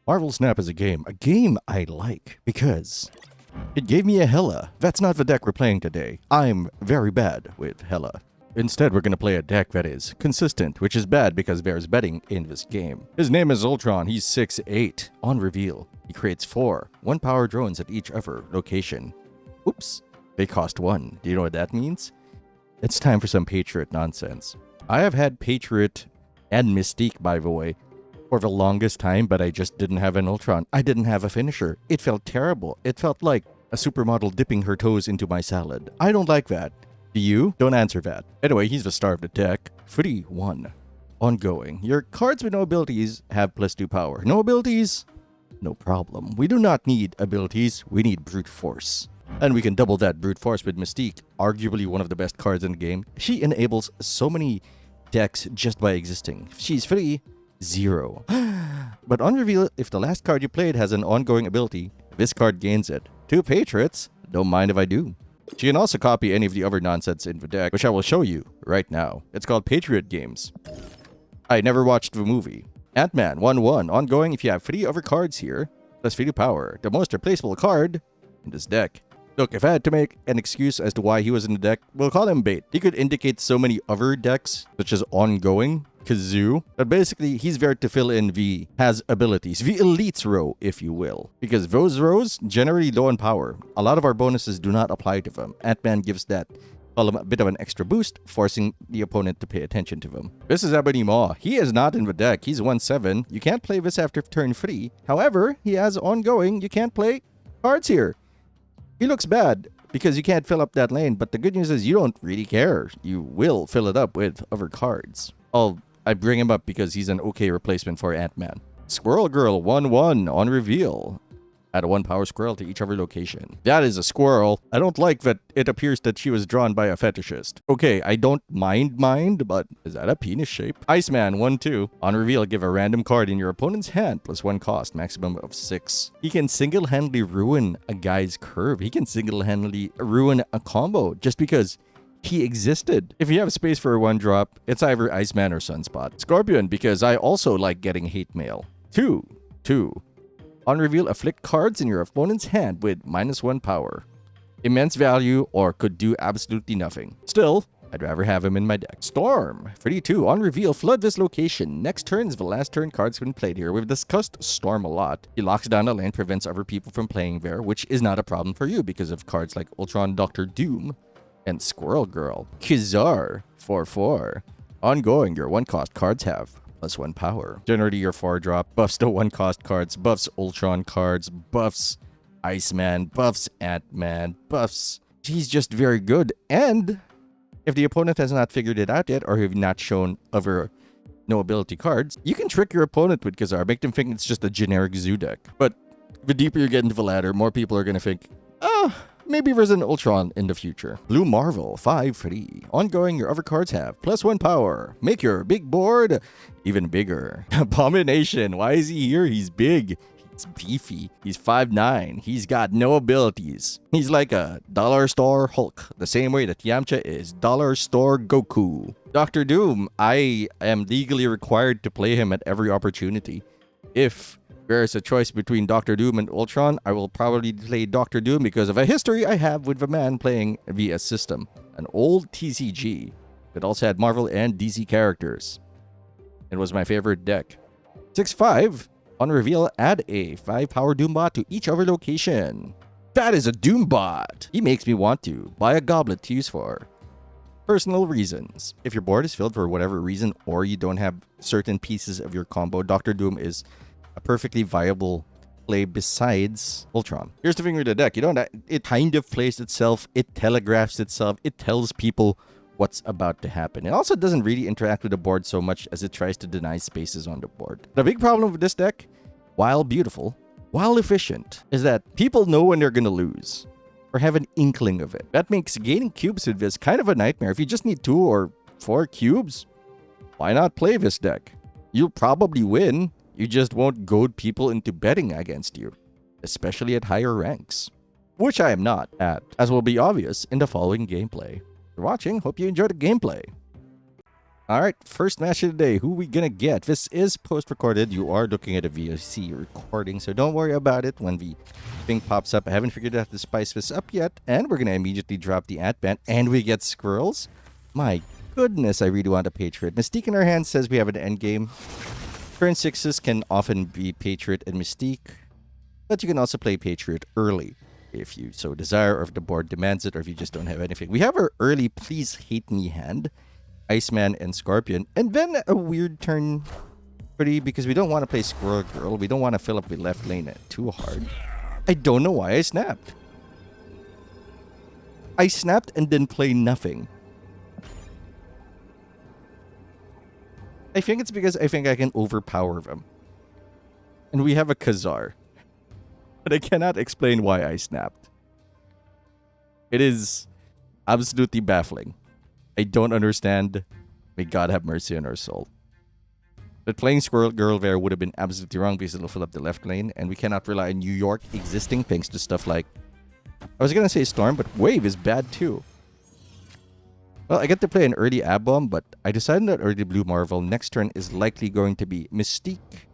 Marvel Snap is a game I like because it gave me a Hela. That's not the deck we're playing today. I'm very bad with Hela. Instead, we're going to play a deck that is consistent, which is bad because there's betting in this game. His name is Ultron. He's 6'8". On reveal, he creates 4 1-power drones at each other location. Oops, they cost 1. Do you know what that means? It's time for some Patriot nonsense. I have had Patriot and Mystique, by the way, for the longest time, but I just didn't have an Ultron. I didn't have a finisher. It felt terrible. It felt like a supermodel dipping her toes into my salad. I don't like that. Do you? Don't answer that. Anyway, he's the star of the deck. 3-1. Ongoing. Your cards with no abilities have +2 power. No abilities? No problem. We do not need abilities. We need brute force. And we can double that brute force with Mystique, arguably one of the best cards in the game. She enables so many decks just by existing. She's free. 0. But on reveal, if the last card you played has an ongoing ability, this card gains it. 2 Patriots, don't mind if I do. She can also copy any of the other nonsense in the deck, which I will show you right now. It's called Patriot Games. I never watched the movie. Ant-Man 1-1, ongoing if you have 3 other cards here, +3 power. The most replaceable card in this deck. Look, if I had to make an excuse as to why he was in the deck, we'll call him bait. He could indicate so many other decks, such as ongoing, Kazoo, but basically he's there to fill in the has abilities, the elites row, if you will. Because those rows generally low in power. A lot of our bonuses do not apply to them. Ant-Man gives that column a bit of an extra boost, forcing the opponent to pay attention to them. This is Ebony Maw. He is not in the deck. He's 1-7. You can't play this after turn 3. However, he has ongoing. You can't play cards here. He looks bad because you can't fill up that lane, but the good news is you don't really care. You will fill it up with other cards. I bring him up because he's an okay replacement for Ant-Man. Squirrel Girl 1-1 on reveal. Add a 1-power squirrel to each other location. That is a squirrel. I don't like that it appears that she was drawn by a fetishist. Okay, I don't mind, but is that a penis shape? Iceman 1-2. On reveal, give a random card in your opponent's hand +1 cost, maximum of 6. He can single-handedly ruin a guy's curve. He can single-handedly ruin a combo just because he existed. If you have space for a 1-drop, it's either Iceman or Sunspot. Scorpion, because I also like getting hate mail. 2-2. On reveal, afflict cards in your opponent's hand with -1 power. Immense value or could do absolutely nothing. Still, I'd rather have him in my deck. Storm 3-2. On reveal, flood this location. Next turn is the last turn cards been played here. We've discussed Storm a lot. He locks down a lane, prevents other people from playing there, which is not a problem for you because of cards like Ultron, Dr. Doom, and Squirrel Girl. Kizar 4-4. Ongoing, your 1-cost cards have +1 power. Generally, your 4-drop buffs the 1-cost cards, buffs Ultron cards, buffs Iceman, buffs Ant-Man, buffs. He's just very good. And if the opponent has not figured it out yet, or have not shown other no ability cards, you can trick your opponent with Kizar, make them think it's just a generic zoo deck. But the deeper you get into the ladder, more people are going to think, maybe there's an Ultron in the future. Blue Marvel 5-3. Ongoing, your other cards have +1 power. Make your big board even bigger. Abomination. Why is he here? He's big. He's beefy. He's 5'9". He's got no abilities. He's like a dollar store Hulk, the same way that Yamcha is dollar store Goku. Dr. Doom, I am legally required to play him at every opportunity. If there's a choice between Dr. Doom and Ultron, I will probably play Dr. Doom because of a history I have with the man playing via system. An old TCG that also had Marvel and DC characters. It was my favorite deck. 6-5. On reveal, add a 5-power Doombot to each other location. That is a Doombot! He makes me want to buy a goblet to use for personal reasons. If your board is filled for whatever reason, or you don't have certain pieces of your combo, Dr. Doom is a perfectly viable play besides Ultron. Here's the thing with the deck. It kind of plays itself. It telegraphs itself. It tells people what's about to happen. It also doesn't really interact with the board so much as it tries to deny spaces on the board. The big problem with this deck, while beautiful, while efficient, is that people know when they're going to lose or have an inkling of it. That makes gaining cubes with this kind of a nightmare. If you just need 2 or 4 cubes, why not play this deck? You'll probably win. You just won't goad people into betting against you, especially at higher ranks, which I am not at, as will be obvious in the following gameplay. For watching, hope you enjoyed the gameplay. All right, first match of the day. Who we gonna get? This is post-recorded. You are looking at a VOC recording, so don't worry about it when the thing pops up. I haven't figured out to spice this up yet, and we're gonna immediately drop the Ant-Man, and we get squirrels. My goodness, I really want a Patriot. Mystique in our hand says we have an end game. Turn 6s can often be Patriot and Mystique, but you can also play Patriot early if you so desire, or if the board demands it, or if you just don't have anything. We have our early Please Hate Me hand. Iceman and Scorpion, and then a weird turn pretty because we don't want to play Squirrel Girl. We don't want to fill up the left lane too hard. I don't know why I snapped. I snapped and then play nothing. I think it's because I think I can overpower them. And we have a Khazar. But I cannot explain why I snapped. It is absolutely baffling. I don't understand. May God have mercy on our soul. But playing Squirrel Girl there would have been absolutely wrong because it'll fill up the left lane, and we cannot rely on New York existing thanks to stuff like... I was gonna say Storm, but Wave is bad too. Well, I get to play an early Ab-Bomb, but I decided that early Blue Marvel next turn is likely going to be Mystique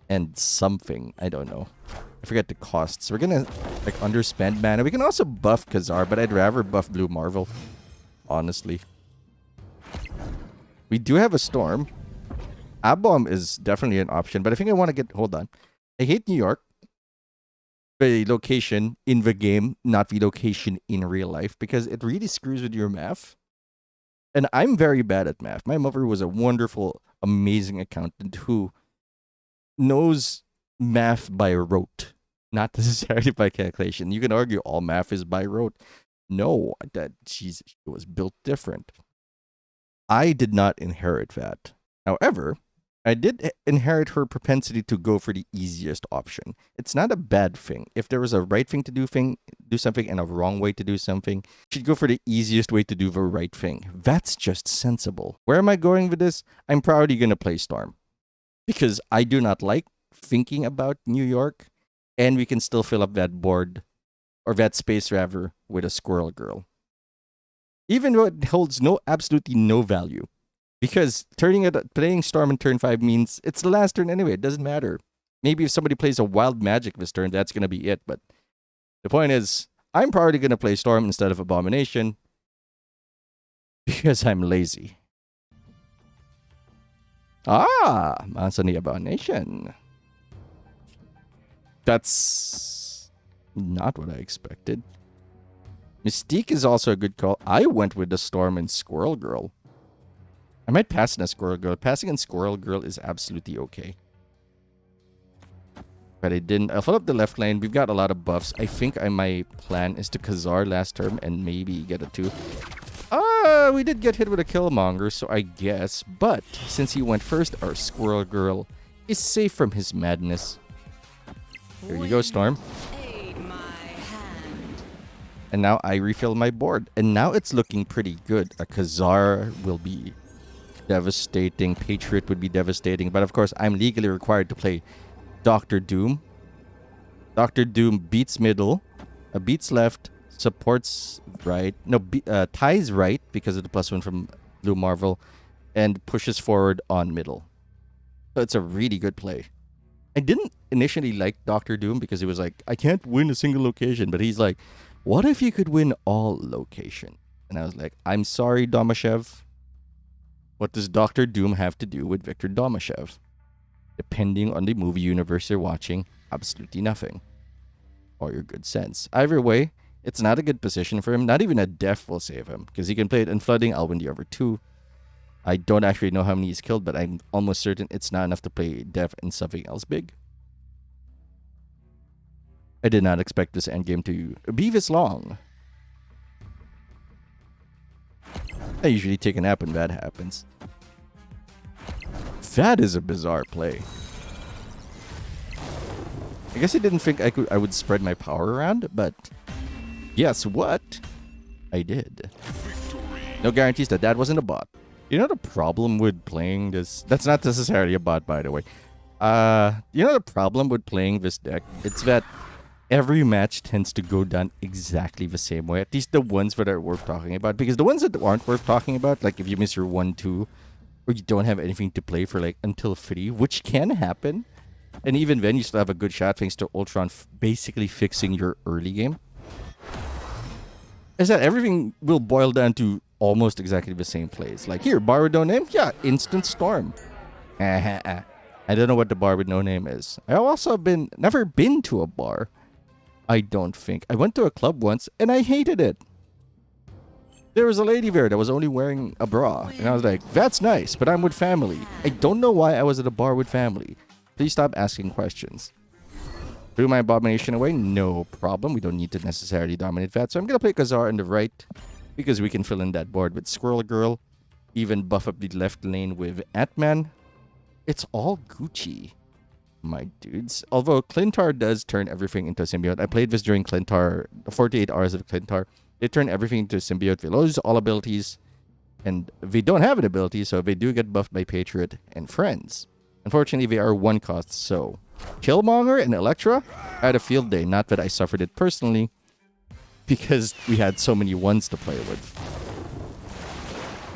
and something. I don't know. I forget the costs. We're gonna like underspend mana. We can also buff Khazar, but I'd rather buff Blue Marvel. Honestly. We do have a Storm. Ab-Bomb is definitely an option, but I think I want to get... Hold on. I hate New York. The location in the game, not the location in real life, because it really screws with your math. And I'm very bad at math. My mother was a wonderful, amazing accountant who knows math by rote, not necessarily by calculation. You can argue all math is by rote. No, that she was built different. I did not inherit that. However, I did inherit her propensity to go for the easiest option. It's not a bad thing. If there was a right thing to do something and a wrong way to do something, she'd go for the easiest way to do the right thing. That's just sensible. Where am I going with this? I'm probably going to play Storm. Because I do not like thinking about New York, and we can still fill up that board, or that space rather, with a Squirrel Girl. Even though it holds absolutely no value. Because playing Storm in turn 5 means it's the last turn anyway. It doesn't matter. Maybe if somebody plays a Wild Magic this turn, that's going to be it. But the point is, I'm probably going to play Storm instead of Abomination. Because I'm lazy. Ah! Masani Abomination. That's not what I expected. Mystique is also a good call. I went with the Storm and Squirrel Girl. I might pass in a Squirrel Girl. Passing in Squirrel Girl is absolutely okay. But I didn't. I'll fill up the left lane. We've got a lot of buffs. I think my plan is to Khazar last term and maybe get a 2. We did get hit with a Killmonger, so I guess. But since he went first, our Squirrel Girl is safe from his madness. Here you go, Storm. And now I refill my board. And now it's looking pretty good. A Khazar will be devastating. Patriot would be devastating. But of course, I'm legally required to play Dr. Doom. Dr. Doom beats middle, beats left, supports right. No, ties right because of the +1 from Blue Marvel, and pushes forward on middle. So it's a really good play. I didn't initially like Dr. Doom because he was like, I can't win a single location. But he's like, what if you could win all location? And I was like, I'm sorry, Domashev. What does Dr. Doom have to do with Victor Domashev? Depending on the movie universe you're watching, absolutely nothing. Or your good sense. Either way, it's not a good position for him. Not even a death will save him. Because he can play it in flooding. I'll win the over 2. I don't actually know how many he's killed, but I'm almost certain it's not enough to play death and something else big. I did not expect this endgame to be this long. I usually take a nap when that happens. That is a bizarre play. I guess I didn't think I would spread my power around, but guess what? I did. No guarantees that wasn't a bot. You know the problem with playing this? That's not necessarily a bot, by the way. You know the problem with playing this deck? It's that every match tends to go down exactly the same way. At least the ones that are worth talking about. Because the ones that aren't worth talking about, like if you miss your 1-2 or you don't have anything to play for like until 3, which can happen. And even then, you still have a good shot thanks to Ultron basically fixing your early game. Is that everything will boil down to almost exactly the same plays. Like here, bar with no name? Yeah, instant storm. I don't know what the bar with no name is. I also never been to a bar. I don't think. I went to a club once and I hated it. There was a lady there that was only wearing a bra. And I was like, that's nice, but I'm with family. I don't know why I was at a bar with family. Please stop asking questions. Threw my abomination away? No problem. We don't need to necessarily dominate that. So I'm going to play Khazar on the right because we can fill in that board with Squirrel Girl. Even buff up the left lane with Ant-Man. It's all Gucci, my dudes. Although Clintar does turn everything into a symbiote. I played this during Clintar, 48 hours of Clintar. They turn everything into a symbiote. They lose all abilities. And they don't have an ability, so they do get buffed by Patriot and friends. Unfortunately, they are one cost, so... Killmonger and Elektra? I had a field day. Not that I suffered it personally, because we had so many ones to play with.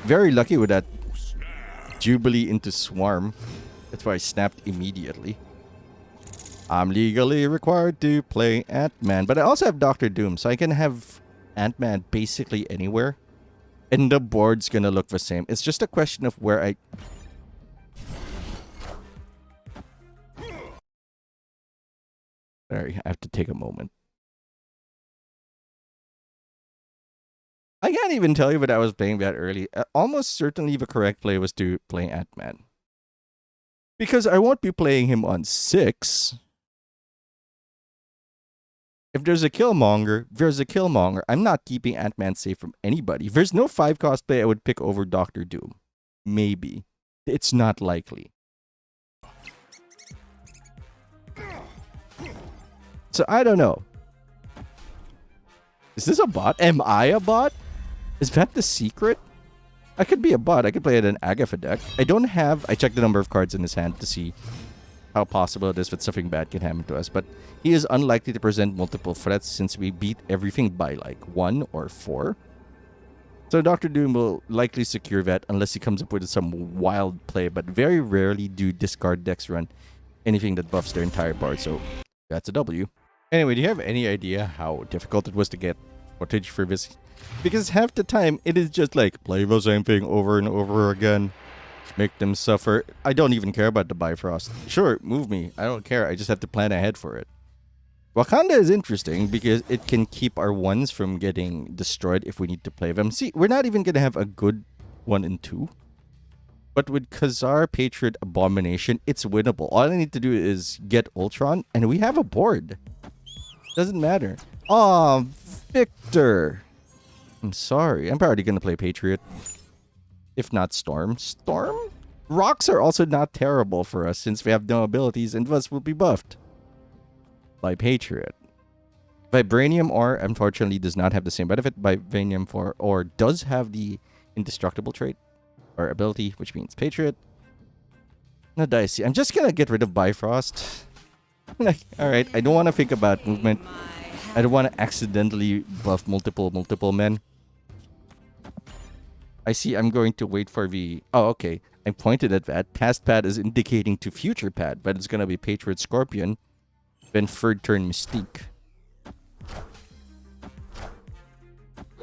Very lucky with that Jubilee into Swarm. That's why I snapped immediately. I'm legally required to play Ant-Man, but I also have Doctor Doom, so I can have Ant-Man basically anywhere. And the board's gonna look the same. It's just a question of where I... Sorry, I have to take a moment. I can't even tell you that I was playing that early. Almost certainly the correct play was to play Ant-Man. Because I won't be playing him on 6. If there's a Killmonger, there's a Killmonger. I'm not keeping Ant-Man safe from anybody. There's no 5-cost play I would pick over Doctor Doom. Maybe. It's not likely. So I don't know. Is this a bot? Am I a bot? Is that the secret? I could be a bot. I could play it in Agatha deck. I don't have... I checked the number of cards in his hand to see how possible it is that something bad can happen to us. But he is unlikely to present multiple threats since we beat everything by like 1 or 4. So Doctor Doom will likely secure that unless he comes up with some wild play. But very rarely do discard decks run anything that buffs their entire board. So that's a W. Anyway, do you have any idea how difficult it was to get footage for this? Because half the time, it is just like, play the same thing over and over again. Make them suffer. I don't even care about the Bifrost. Sure, move me. I don't care. I just have to plan ahead for it. Wakanda is interesting because it can keep our ones from getting destroyed if we need to play them. See, we're not even going to have a good 1 and 2. But with Khazar, Patriot, Abomination, it's winnable. All I need to do is get Ultron, and we have a board. Doesn't matter. Oh, Victor. I'm sorry. I'm probably going to play Patriot. If not Storm. Storm? Rocks are also not terrible for us since we have no abilities and thus will be buffed by Patriot. Vibranium Ore, unfortunately, does not have the same benefit. Vibranium Ore does have the indestructible trait or ability, which means Patriot. No dicey. I'm just going to get rid of Bifrost. Like, alright, I don't want to think about movement. I don't want to accidentally buff multiple men. I see I'm going to wait for the... Oh, okay. I pointed at that. Past pad is indicating to future pad, but it's going to be Patriot Scorpion. Then third turn Mystique.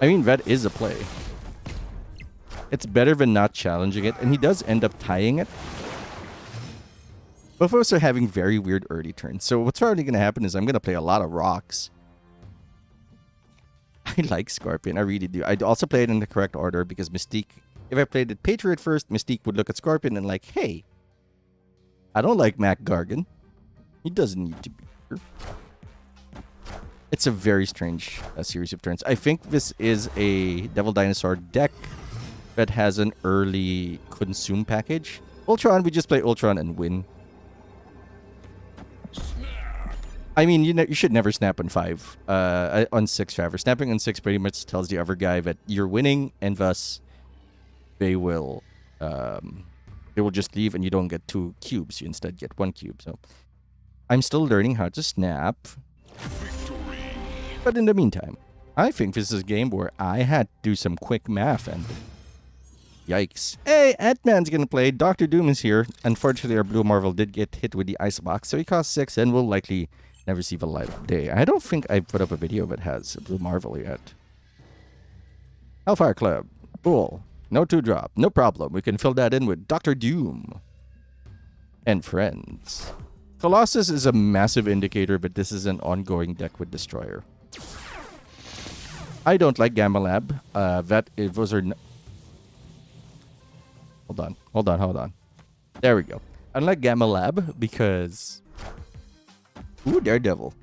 I mean, that is a play. It's better than not challenging it, and he does end up tying it. Both of us are having very weird early turns. So what's probably going to happen is I'm going to play a lot of rocks. I like Scorpion. I really do. I'd also play it in the correct order because Mystique... If I played it Patriot first, Mystique would look at Scorpion and like, hey, I don't like Mac Gargan. He doesn't need to be here. It's a very strange series of turns. I think this is a Devil Dinosaur deck that has an early consume package. Ultron, we just play Ultron and win. I mean, you should never snap on 5. On 6, rather. Snapping on 6 pretty much tells the other guy that you're winning, and thus they will just leave, and you don't get 2 cubes. You instead get 1 cube. So I'm still learning how to snap. Victory. But in the meantime, I think this is a game where I had to do some quick math, and Yikes. Hey, Ant-Man's gonna play. Dr. Doom is here. Unfortunately, our Blue Marvel did get hit with the icebox, so he costs 6 and will likely never see the light of day. I don't think I've put up a video that has a Blue Marvel yet. Hellfire Club. Cool. No 2-drop. No problem. We can fill that in with Dr. Doom. And friends. Colossus is a massive indicator, but this is an ongoing deck with Destroyer. I don't like Gamma Lab. Those are... Hold on. There we go. Unlike Gamma Lab, because... Ooh, Daredevil.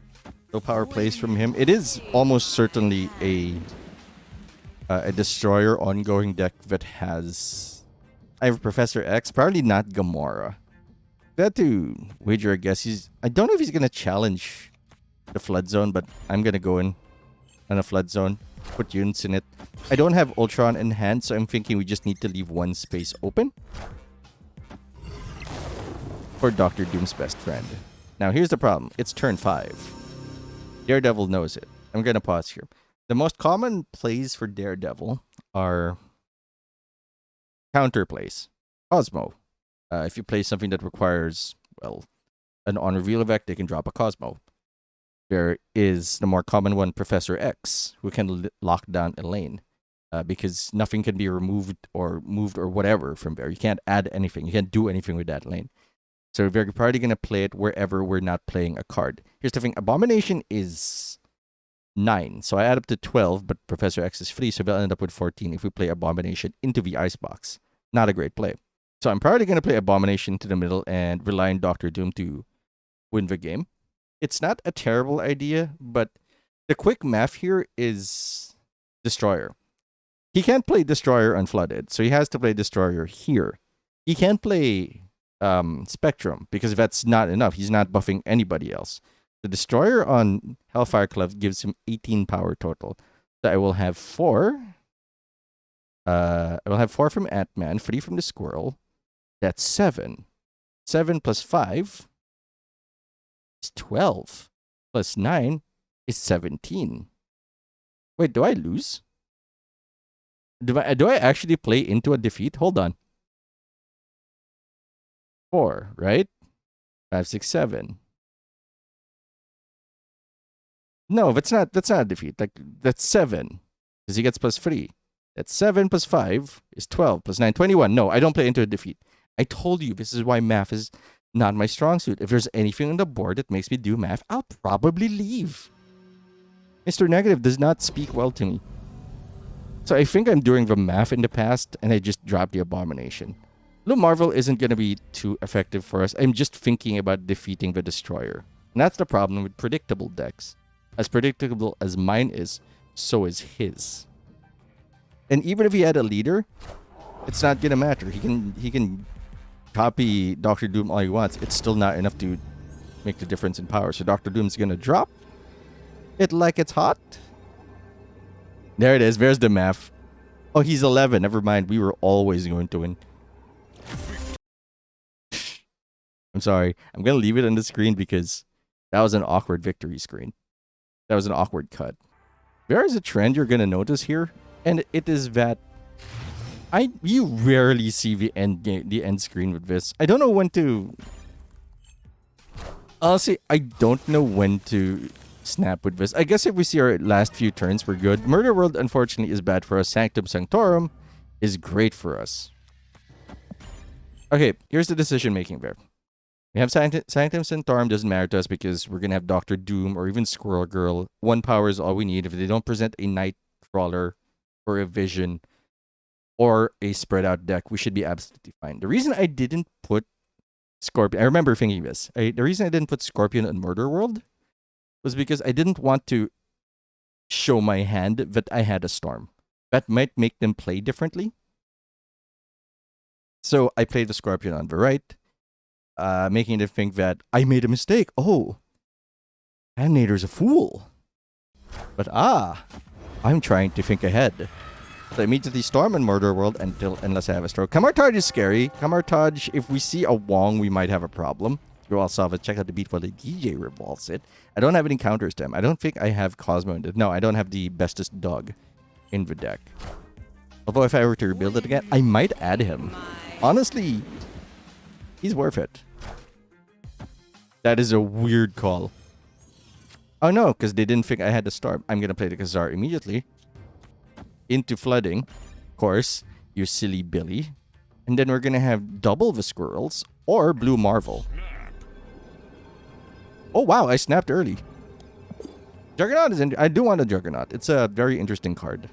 No power plays from him. It is almost certainly a Destroyer ongoing deck that has... I have Professor X, probably not Gamora. That to wager a guess. I don't know if he's going to challenge the Flood Zone, but I'm going to go in on a Flood Zone. Put units in it. I don't have Ultron in hand, so I'm thinking we just need to leave one space open for Dr. Doom's best friend. Now, here's the problem. It's turn 5. Daredevil knows it. I'm going to pause here. The most common plays for Daredevil are counter plays. Cosmo. If you play something that requires, well, an on-reveal effect, they can drop a Cosmo. There is the more common one, Professor X, who can lock down a lane. Because nothing can be removed or moved or whatever from there. You can't add anything. You can't do anything with that lane. So we're probably going to play it wherever we're not playing a card. Here's the thing. Abomination is 9. So I add up to 12, but Professor X is free, so we'll end up with 14 if we play Abomination into the icebox. Not a great play. So I'm probably going to play Abomination to the middle and rely on Dr. Doom to win the game. It's not a terrible idea, but the quick math here is Destroyer. He can't play Destroyer unflooded, so he has to play Destroyer here. He can't play Spectrum, because that's not enough. He's not buffing anybody else. The Destroyer on Hellfire Club gives him 18 power total. So I will have 4. I will have 4 from Ant-Man, 3 from the Squirrel. That's 7. 7 plus 5 is 12. Plus 9 is 17. Wait, do I lose? Do I actually play into a defeat? Hold on. 4, right? 5, 6, 7. No, that's not a defeat. Like, that's 7. Because he gets plus 3. That's 7 plus 5 is 12 plus 9, 21. No, I don't play into a defeat. I told you this is why math is not my strong suit. If there's anything on the board that makes me do math, I'll probably leave. Mr. Negative does not speak well to me. So I think I'm doing the math in the past, and I just dropped the Abomination. Blue Marvel isn't going to be too effective for us. I'm just thinking about defeating the Destroyer. And that's the problem with predictable decks. As predictable as mine is, so is his. And even if he had a leader, it's not going to matter. He can copy Dr. Doom all he wants. It's still not enough to make the difference in power. So Dr. Doom's going to drop it like it's hot. There it is. There's the math. Oh, he's 11. Never mind. We were always going to win. I'm sorry. I'm going to leave it on the screen because that was an awkward victory screen. That was an awkward cut. There is a trend you're going to notice here, and it is that you rarely see the end screen with this. I don't know when to... Honestly, I don't know when to snap with this. I guess if we see our last few turns, we're good. Murder World, unfortunately, is bad for us. Sanctum Sanctorum is great for us. Okay, here's the decision making there. We have Sanctum Sanctorum, doesn't matter to us because we're going to have Dr. Doom or even Squirrel Girl. 1 power is all we need. If they don't present a Nightcrawler or a Vision or a spread out deck, we should be absolutely fine. The reason I didn't put Scorpion, I remember thinking this. The reason I didn't put Scorpion on Murder World was because I didn't want to show my hand that I had a Storm. That might make them play differently. So I played the Scorpion on the right, making them think that I made a mistake. Oh, Patinator's a fool. But I'm trying to think ahead. So immediately Storm and Murder World unless I have a stroke. Camartage is scary. Camartage, if we see a Wong, we might have a problem. Go all solve it. Check out the beat while the DJ revolves it. I don't have any counters to him. I don't think I have Cosmo in it. No, I don't have the bestest dog in the deck. Although if I were to rebuild it again, I might add him. Honestly, he's worth it. That is a weird call. Oh no, because they didn't think I had the storm. I'm going to play the Khazar immediately. Into flooding. Of course, you silly Billy. And then we're going to have double the squirrels or Blue Marvel. Oh wow, I snapped early. Juggernaut is I do want a Juggernaut. It's a very interesting card.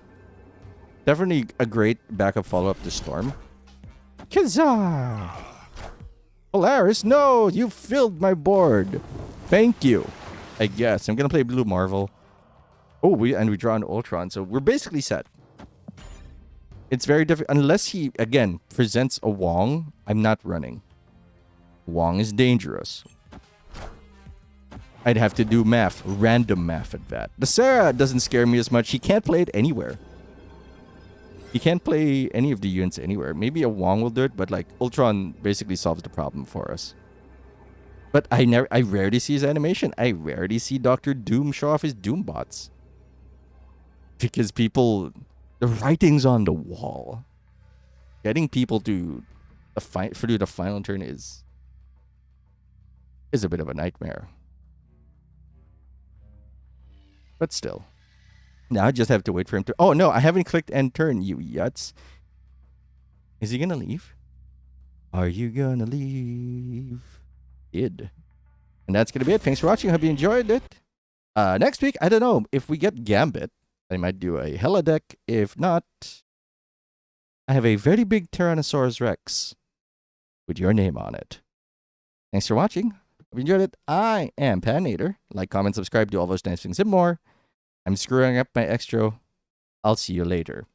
Definitely a great backup follow-up to Storm. Khazar! Polaris, no! You filled my board! Thank you. I guess. I'm gonna play Blue Marvel. Oh, we draw an Ultron, so we're basically set. It's very difficult. Unless he, again, presents a Wong, I'm not running. Wong is dangerous. I'd have to do math. Random math at that. The Sarah doesn't scare me as much. He can't play it anywhere. He can't play any of the units anywhere. Maybe a Wong will do it, but like Ultron basically solves the problem for us. But I rarely see his animation. I rarely see Dr. Doom show off his Doom bots. Because people, the writing's on the wall. Getting people to do the final turn is a bit of a nightmare. But still. Now I just have to wait for him to... Oh, no, I haven't clicked end turn, you yuts. Is he gonna leave? Are you gonna leave? Did. And that's gonna be it. Thanks for watching. Hope you enjoyed it. Next week, I don't know. If we get Gambit, I might do a Hella deck. If not, I have a very big Tyrannosaurus Rex with your name on it. Thanks for watching. Hope you enjoyed it. I am Patinator. Like, comment, subscribe, do all those nice things and more. I'm screwing up my extra. I'll see you later.